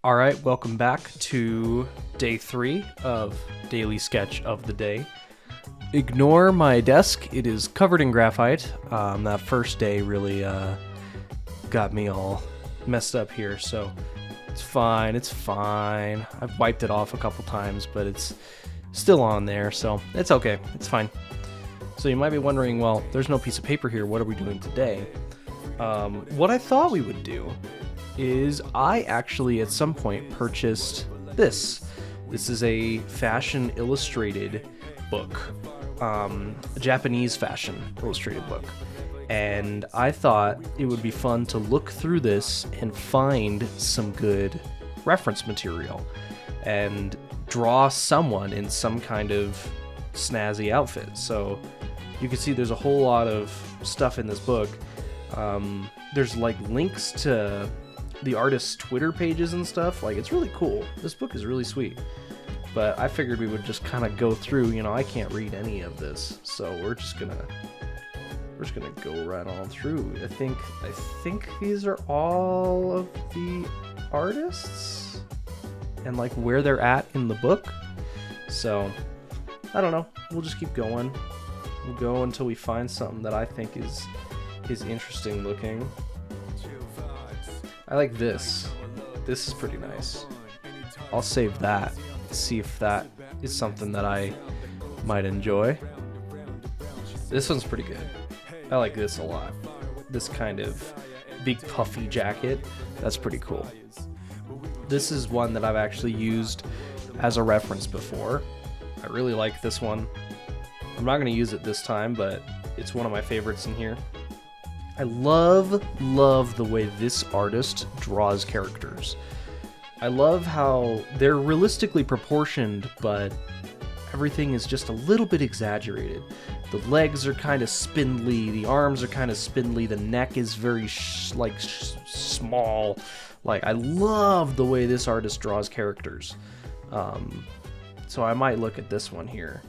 All right, welcome back to day 3 of Daily Sketch of the Day. Ignore my desk, it is covered in graphite. That first day really got me all messed up here, so it's fine. I've wiped it off a couple times, but it's still on there, so it's okay, it's fine. So you might be wondering, well, there's no piece of paper here, what are we doing today? What I thought we would do is I actually at some point purchased this. This is a fashion illustrated book, a Japanese fashion illustrated book. And I thought it would be fun to look through this and find some good reference material and draw someone in some kind of snazzy outfit. So you can see there's a whole lot of stuff in this book. There's like links to the artist's Twitter pages and stuff. Like, it's really cool. This book is really sweet. But I figured we would just kind of go through, I can't read any of this, so we're just gonna go right on through. I think these are all of the artists and like where they're at in the book. So I don't know. We'll just keep going. We'll go until we find something that I think is interesting looking. I like this. This is pretty nice. I'll save that. See if that is something that I might enjoy. This one's pretty good. I like this a lot. This kind of big puffy jacket. That's pretty cool. This is one that I've actually used as a reference before. I really like this one. I'm not going to use it this time, but it's one of my favorites in here. I love the way this artist draws characters. I love how they're realistically proportioned, but everything is just a little bit exaggerated. The legs are kind of spindly, the arms are kind of spindly, the neck is very small. Like, I love the way this artist draws characters. So I might look at this one here.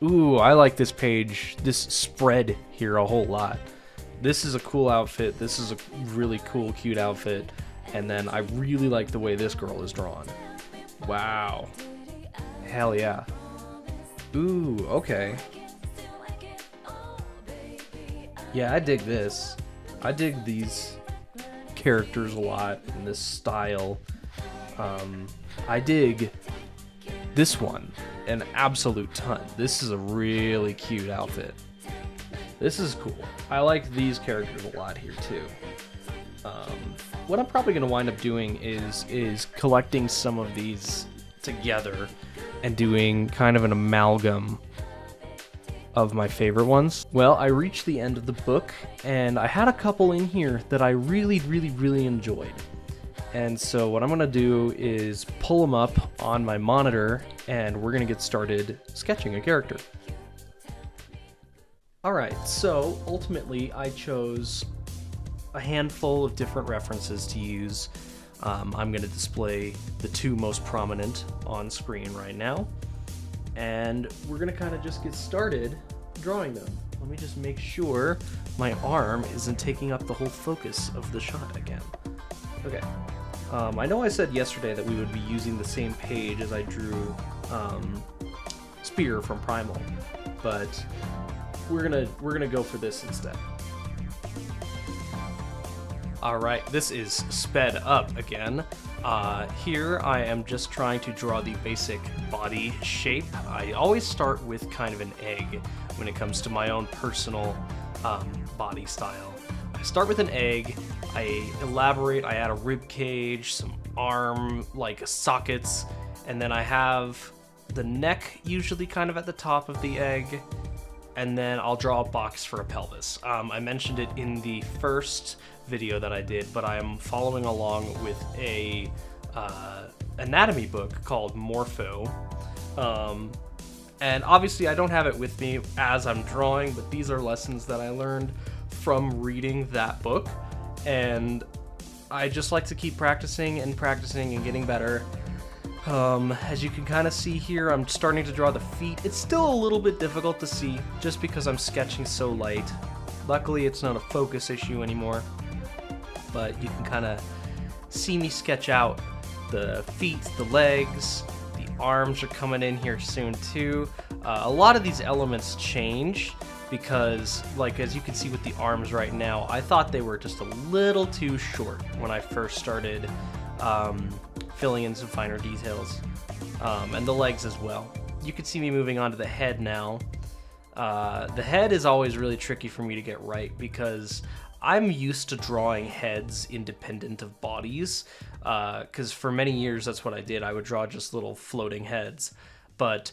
Ooh, I like this page, this spread here a whole lot. This is a cool outfit. This is a really cool, cute outfit. And then I really like the way this girl is drawn. Wow. Hell yeah. Ooh, okay. Yeah, I dig this. I dig these characters a lot in this style. I dig this one an absolute ton. This is a really cute outfit. This is cool. I like these characters a lot here too. What I'm probably going to wind up doing is collecting some of these together and doing kind of an amalgam of my favorite ones. Well, I reached the end of the book and I had a couple in here that I really enjoyed. And so what I'm going to do is pull them up on my monitor and we're going to get started sketching a character. Alright, so ultimately I chose a handful of different references to use. I'm going to display the two most prominent on screen right now. And we're going to kind of just get started drawing them. Let me just make sure my arm isn't taking up the whole focus of the shot again. Okay. I know I said yesterday that we would be using the same page as I drew Spear from Primal, but we're gonna go for this instead. Alright, this is sped up again. Here I am just trying to draw the basic body shape. I always start with kind of an egg when it comes to my own personal body style. I start with an egg, I elaborate, I add a rib cage, some arm like sockets, and then I have the neck usually kind of at the top of the egg, and then I'll draw a box for a pelvis. I mentioned it in the first video that I did, but I am following along with a anatomy book called Morpho. And obviously I don't have it with me as I'm drawing, but these are lessons that I learned from reading that book, and I just like to keep practicing and getting better. As you can kind of see here, I'm starting to draw the feet. It's still a little bit difficult to see just because I'm sketching so light. Luckily, it's not a focus issue anymore, but you can kind of see me sketch out the feet, the legs, the arms are coming in here soon too. A lot of these elements change because, like, as you can see with the arms right now, I thought they were just a little too short when I first started filling in some finer details, and the legs as well. You can see me moving on to the head now. The head is always really tricky for me to get right because I'm used to drawing heads independent of bodies, because for many years that's what I did. I would draw just little floating heads, but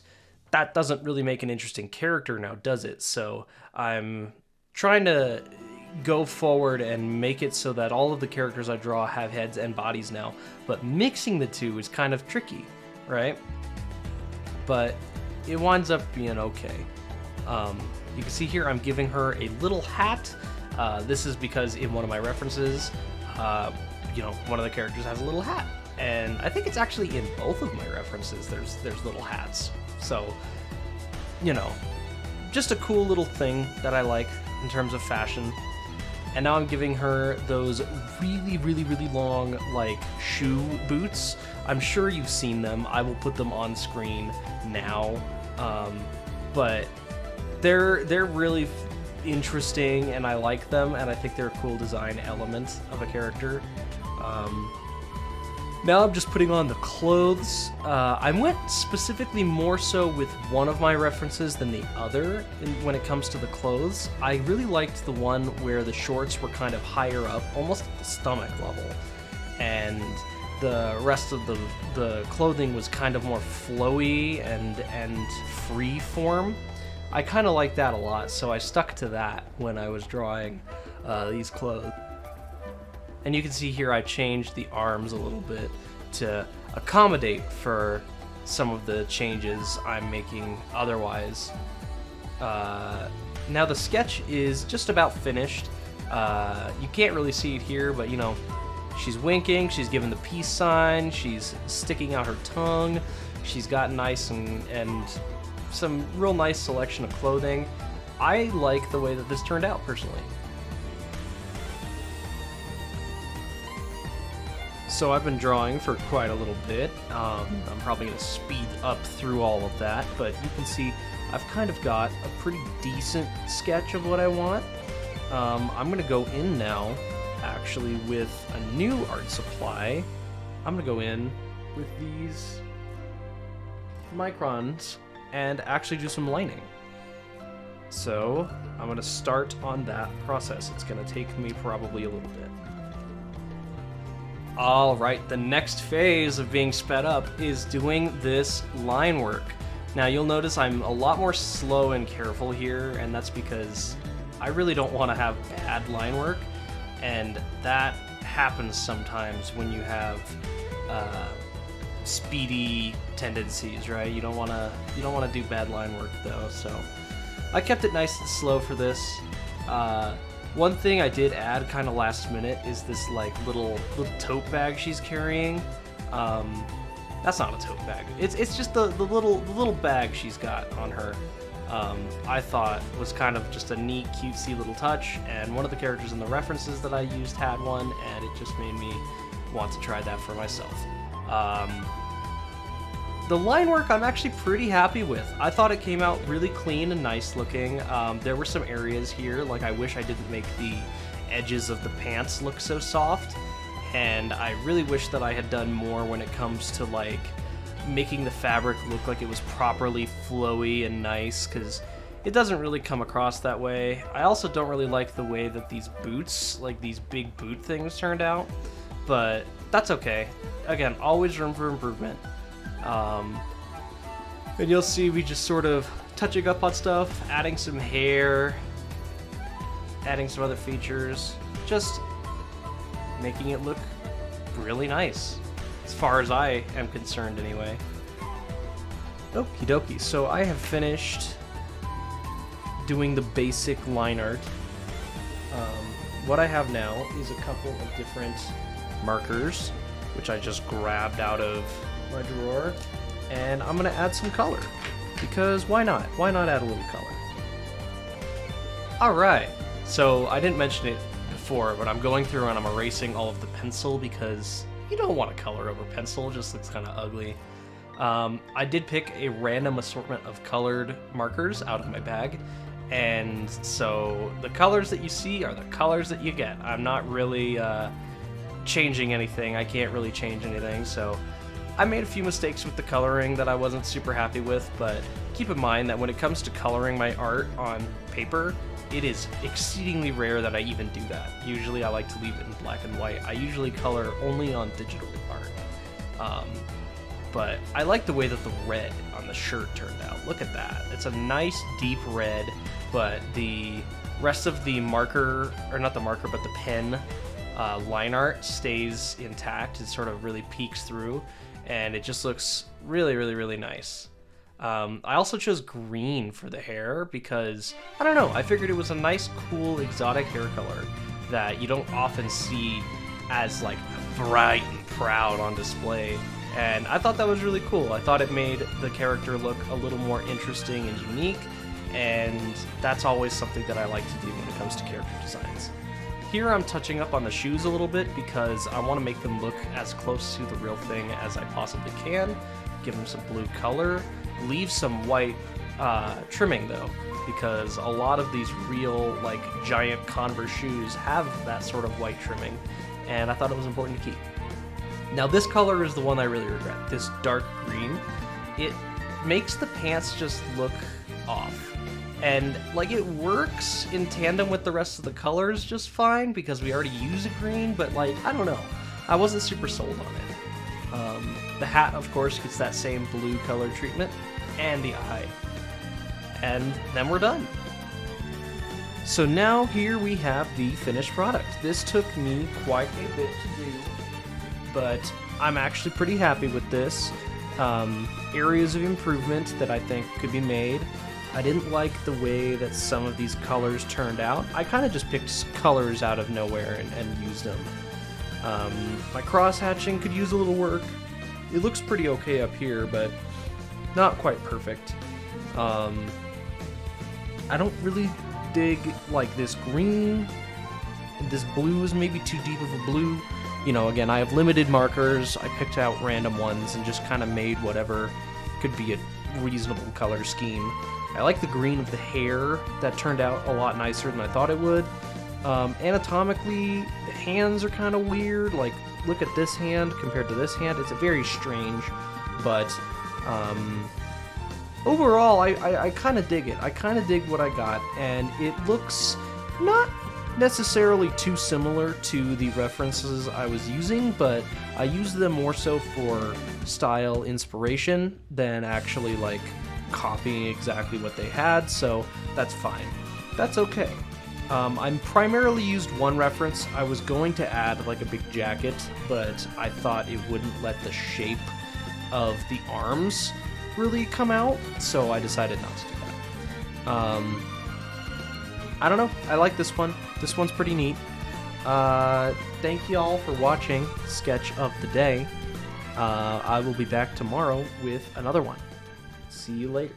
that doesn't really make an interesting character now, does it? So I'm trying to go forward and make it so that all of the characters I draw have heads and bodies now, but mixing the two is kind of tricky, right? But it winds up being okay. You can see here I'm giving her a little hat. This is because in one of my references, one of the characters has a little hat, and I think it's actually in both of my references there's little hats. So, just a cool little thing that I like in terms of fashion. And now I'm giving her those really, really, really long, like, shoe boots. I'm sure you've seen them. I will put them on screen now. But they're really interesting, and I like them, and I think they're a cool design element of a character. Now I'm just putting on the clothes. I went specifically more so with one of my references than the other when it comes to the clothes. I really liked the one where the shorts were kind of higher up, almost at the stomach level, and the rest of the clothing was kind of more flowy and free form. I kind of like that a lot, so I stuck to that when I was drawing these clothes. And you can see here I changed the arms a little bit to accommodate for some of the changes I'm making otherwise. Now the sketch is just about finished. You can't really see it here, but she's winking, she's giving the peace sign, she's sticking out her tongue, she's got nice and some real nice selection of clothing. I like the way that this turned out personally. So I've been drawing for quite a little bit. I'm probably going to speed up through all of that, but you can see I've kind of got a pretty decent sketch of what I want. I'm going to go in now, actually, with a new art supply. I'm going to go in with these microns and actually do some lining. So I'm going to start on that process. It's going to take me probably a little bit. Alright, the next phase of being sped up is doing this line work. Now you'll notice I'm a lot more slow and careful here, and that's because I really don't want to have bad line work, and that happens sometimes when you have speedy tendencies, right? You don't want to do bad line work though, so I kept it nice and slow for this. One thing I did add kind of last minute is this like little tote bag she's carrying. That's not a tote bag. It's just the little bag she's got on her. I thought was kind of just a neat, cutesy little touch, and one of the characters in the references that I used had one, and it just made me want to try that for myself. The line work I'm actually pretty happy with. I thought it came out really clean and nice looking. There were some areas here, like I wish I didn't make the edges of the pants look so soft, and I really wish that I had done more when it comes to like making the fabric look like it was properly flowy and nice, because it doesn't really come across that way. I also don't really like the way that these boots, like these big boot things, turned out, but that's okay. Again, always room for improvement. And you'll see me just sort of touching up on stuff, adding some hair, adding some other features, just making it look really nice, as far as I am concerned anyway. Okie dokie, so I have finished doing the basic line art. What I have now is a couple of different markers, which I just grabbed out of my drawer, and I'm gonna add some color, because why not? Why not add a little color? Alright, so I didn't mention it before, but I'm going through and I'm erasing all of the pencil because you don't want to color over pencil, it just looks kind of ugly. I did pick a random assortment of colored markers out of my bag, and so the colors that you see are the colors that you get. I'm not really changing anything, I can't really change anything, so I made a few mistakes with the coloring that I wasn't super happy with, but keep in mind that when it comes to coloring my art on paper, it is exceedingly rare that I even do that. Usually I like to leave it in black and white. I usually color only on digital art. But I like the way that the red on the shirt turned out. Look at that. It's a nice deep red, but the rest of the marker, or not the marker, but the pen line art stays intact. It sort of really peeks through, and it just looks really, really, really nice. I also chose green for the hair because, I don't know, I figured it was a nice, cool, exotic hair color that you don't often see as, like, bright and proud on display. And I thought that was really cool. I thought it made the character look a little more interesting and unique, and that's always something that I like to do when it comes to character designs. Here I'm touching up on the shoes a little bit because I want to make them look as close to the real thing as I possibly can. Give them some blue color. Leave some white trimming though, because a lot of these real, like, giant Converse shoes have that sort of white trimming, and I thought it was important to keep. Now this color is the one I really regret, this dark green. It makes the pants just look off. And, like, it works in tandem with the rest of the colors just fine because we already use a green, but, like, I don't know. I wasn't super sold on it. The hat, of course, gets that same blue color treatment, and the eye. And then we're done. So now here we have the finished product. This took me quite a bit to do, but I'm actually pretty happy with this. Areas of improvement that I think could be made. I didn't like the way that some of these colors turned out. I kind of just picked colors out of nowhere and used them. My cross-hatching could use a little work. It looks pretty okay up here, but not quite perfect. I don't really dig, like, this green. This blue is maybe too deep of a blue. You know, again, I have limited markers. I picked out random ones and just kind of made whatever could be a reasonable color scheme. I like the green of the hair. That turned out a lot nicer than I thought it would. Anatomically, the hands are kind of weird. Like, look at this hand compared to this hand. It's very strange, but overall, I kind of dig it. I kind of dig what I got, and it looks not necessarily too similar to the references I was using, but I used them more so for style inspiration than actually, like, copying exactly what they had, so that's fine. That's okay. I primarily used one reference. I was going to add, like, a big jacket, but I thought it wouldn't let the shape of the arms really come out, so I decided not to do that. I don't know. I like this one. This one's pretty neat. Thank you all for watching Sketch of the Day. I will be back tomorrow with another one. See you later.